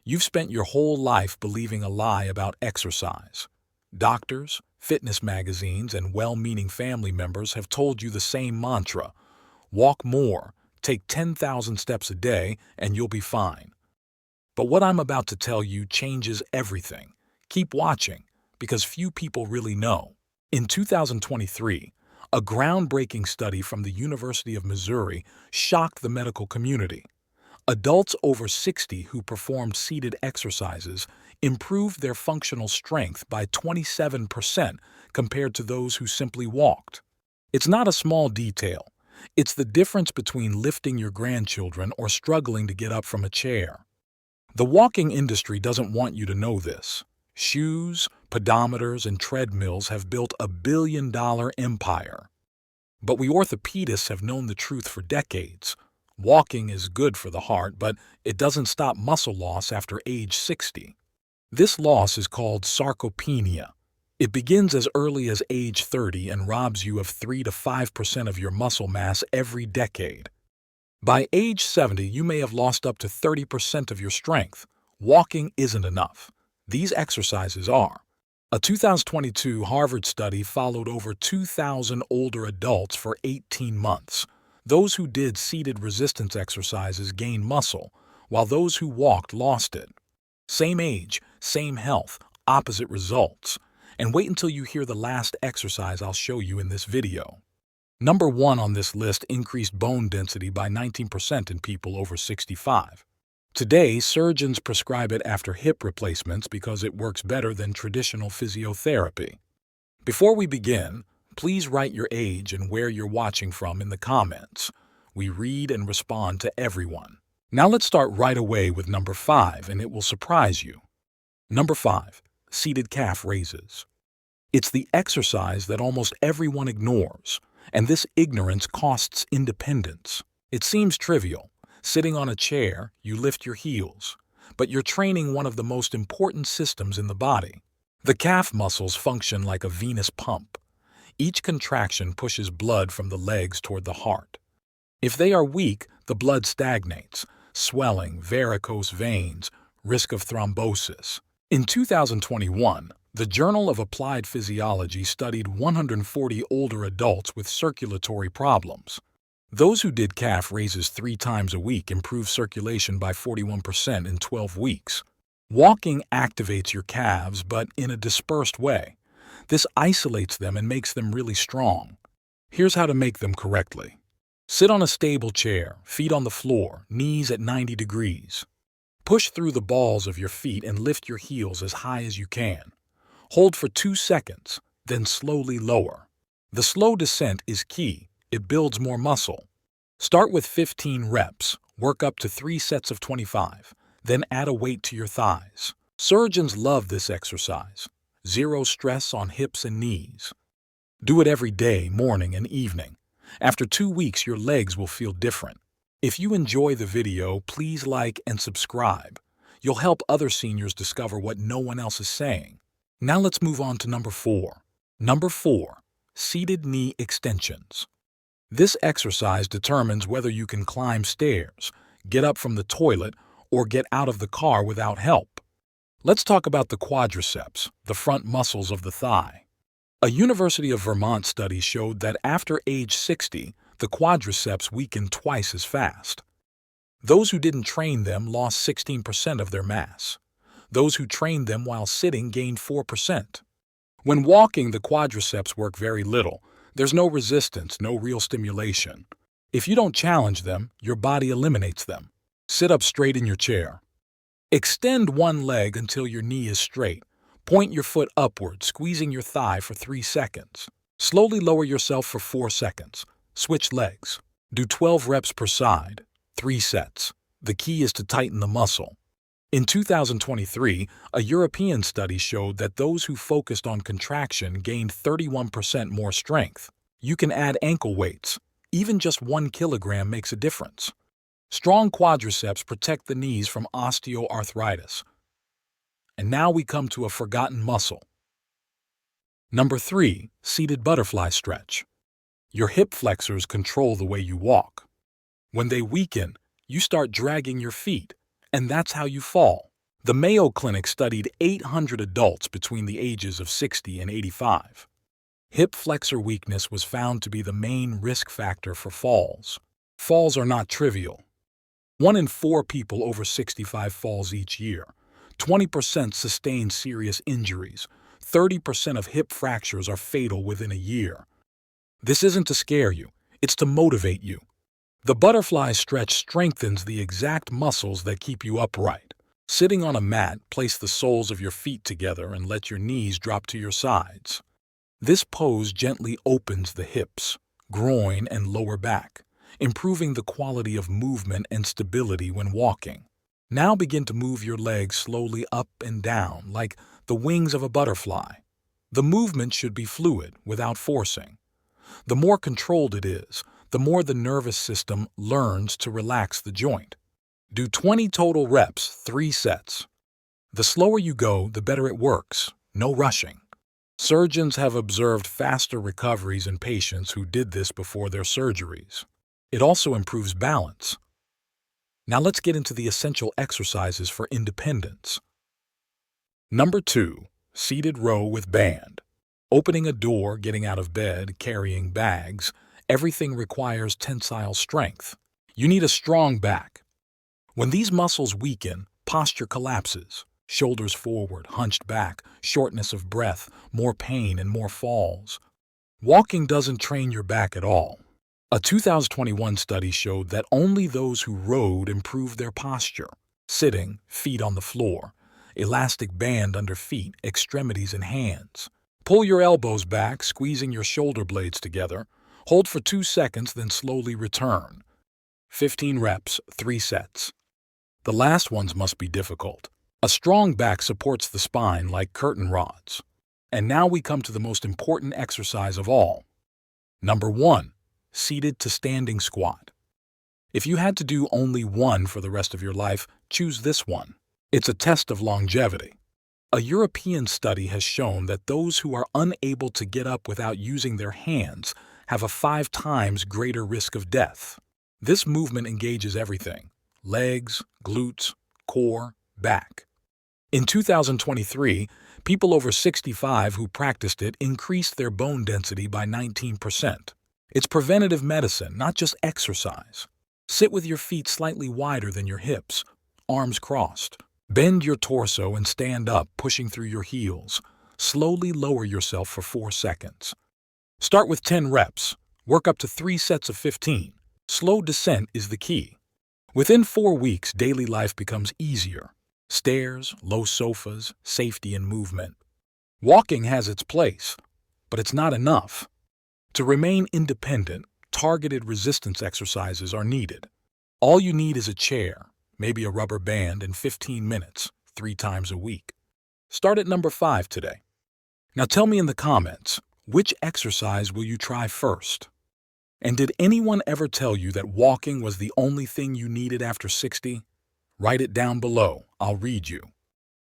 You've spent your whole life believing a lie about exercise. Doctors, fitness magazines, and well-meaning family members have told you the same mantra: walk more, take 10,000 steps a day, and you'll be fine. But what I'm about to tell you changes everything. Keep watching, because few people really know. In 2023, a groundbreaking study from the University of Missouri shocked the medical community. Adults over 60 who performed seated exercises improved their functional strength by 27% compared to those who simply walked. It's not a small detail. It's the difference between lifting your grandchildren or struggling to get up from a chair. The walking industry doesn't want you to know this. Shoes, pedometers, and treadmills have built a billion-dollar empire. But we orthopedists have known the truth for decades. Walking is good for the heart, but it doesn't stop muscle loss after age 60. This loss is called sarcopenia. It begins as early as age 30 and robs you of 3 to 5% of your muscle mass every decade. By age 70, you may have lost up to 30% of your strength. Walking isn't enough. These exercises are. A 2022 Harvard study followed over 2,000 older adults for 18 months. Those who did seated resistance exercises gained muscle, while those who walked lost it. Same age, same health, opposite results. And wait until you hear the last exercise I'll show you in this video. Number 1 on this list increased bone density by 19% in people over 65. Today, surgeons prescribe it after hip replacements because it works better than traditional physiotherapy. Before we begin, please write your age and where you're watching from in the comments. We read and respond to everyone. Now let's start right away with number 5, and it will surprise you. Number 5, seated calf raises. It's the exercise that almost everyone ignores, and this ignorance costs independence. It seems trivial. Sitting on a chair, you lift your heels, but you're training one of the most important systems in the body. The calf muscles function like a venous pump. Each contraction pushes blood from the legs toward the heart. If they are weak, the blood stagnates, swelling, varicose veins, risk of thrombosis. In 2021, the Journal of Applied Physiology studied 140 older adults with circulatory problems. Those who did calf raises 3 times a week improved circulation by 41% in 12 weeks. Walking activates your calves, but in a dispersed way. This isolates them and makes them really strong. Here's how to make them correctly. Sit on a stable chair, feet on the floor, knees at 90 degrees. Push through the balls of your feet and lift your heels as high as you can. Hold for 2 seconds, then slowly lower. The slow descent is key. It builds more muscle. Start with 15 reps, work up to 3 sets of 25, then add a weight to your thighs. Surgeons love this exercise. Zero stress on hips and knees. Do it every day, morning and evening. After 2 weeks, your legs will feel different. If you enjoy the video, please like and subscribe. You'll help other seniors discover what no one else is saying. Now let's move on to number 4. Number 4, seated knee extensions. This exercise determines whether you can climb stairs, get up from the toilet, or get out of the car without help. Let's talk about the quadriceps, the front muscles of the thigh. A University of Vermont study showed that after age 60, the quadriceps weakened twice as fast. Those who didn't train them lost 16% of their mass. Those who trained them while sitting gained 4%. When walking, the quadriceps work very little. There's no resistance, no real stimulation. If you don't challenge them, your body eliminates them. Sit up straight in your chair. Extend one leg until your knee is straight. Point your foot upward, squeezing your thigh for 3 seconds. Slowly lower yourself for 4 seconds. Switch legs. Do 12 reps per side, 3 sets. The key is to tighten the muscle. In 2023, a European study showed that those who focused on contraction gained 31% more strength. You can add ankle weights. Even just 1 kilogram makes a difference. Strong quadriceps protect the knees from osteoarthritis. And now we come to a forgotten muscle. Number 3, seated butterfly stretch. Your hip flexors control the way you walk. When they weaken, you start dragging your feet, and that's how you fall. The Mayo Clinic studied 800 adults between the ages of 60 and 85. Hip flexor weakness was found to be the main risk factor for falls. Falls are not trivial. 1 in 4 people over 65 falls each year. 20% sustain serious injuries. 30% of hip fractures are fatal within a year. This isn't to scare you, it's to motivate you. The butterfly stretch strengthens the exact muscles that keep you upright. Sitting on a mat, place the soles of your feet together and let your knees drop to your sides. This pose gently opens the hips, groin, and lower back, improving the quality of movement and stability when walking. Now begin to move your legs slowly up and down, like the wings of a butterfly. The movement should be fluid, without forcing. The more controlled it is, the more the nervous system learns to relax the joint. Do 20 total reps, 3 sets. The slower you go, the better it works. No rushing. Surgeons have observed faster recoveries in patients who did this before their surgeries. It also improves balance. Now let's get into the essential exercises for independence. Number 2, seated row with band. Opening a door, getting out of bed, carrying bags, everything requires tensile strength. You need a strong back. When these muscles weaken, posture collapses. Shoulders forward, hunched back, shortness of breath, more pain and more falls. Walking doesn't train your back at all. A 2021 study showed that only those who rode improved their posture. Sitting, feet on the floor, elastic band under feet, extremities and hands. Pull your elbows back, squeezing your shoulder blades together. Hold for 2 seconds, then slowly return. 15 reps, 3 sets. The last ones must be difficult. A strong back supports the spine like curtain rods. And now we come to the most important exercise of all. Number 1, seated to standing squat. If you had to do only one for the rest of your life, choose this one. It's a test of longevity. A European study has shown that those who are unable to get up without using their hands have a 5 times greater risk of death. This movement engages everything: legs, glutes, core, back. In 2023, people over 65 who practiced it increased their bone density by 19%. It's preventative medicine, not just exercise. Sit with your feet slightly wider than your hips, arms crossed. Bend your torso and stand up, pushing through your heels. Slowly lower yourself for 4 seconds. Start with 10 reps. Work up to 3 sets of 15. Slow descent is the key. Within 4 weeks, daily life becomes easier. Stairs, low sofas, safety and movement. Walking has its place, but it's not enough. To remain independent, targeted resistance exercises are needed. All you need is a chair, maybe a rubber band, and 15 minutes, 3 times a week. Start at number 5 today. Now tell me in the comments, which exercise will you try first? And did anyone ever tell you that walking was the only thing you needed after 60? Write it down below. I'll read you.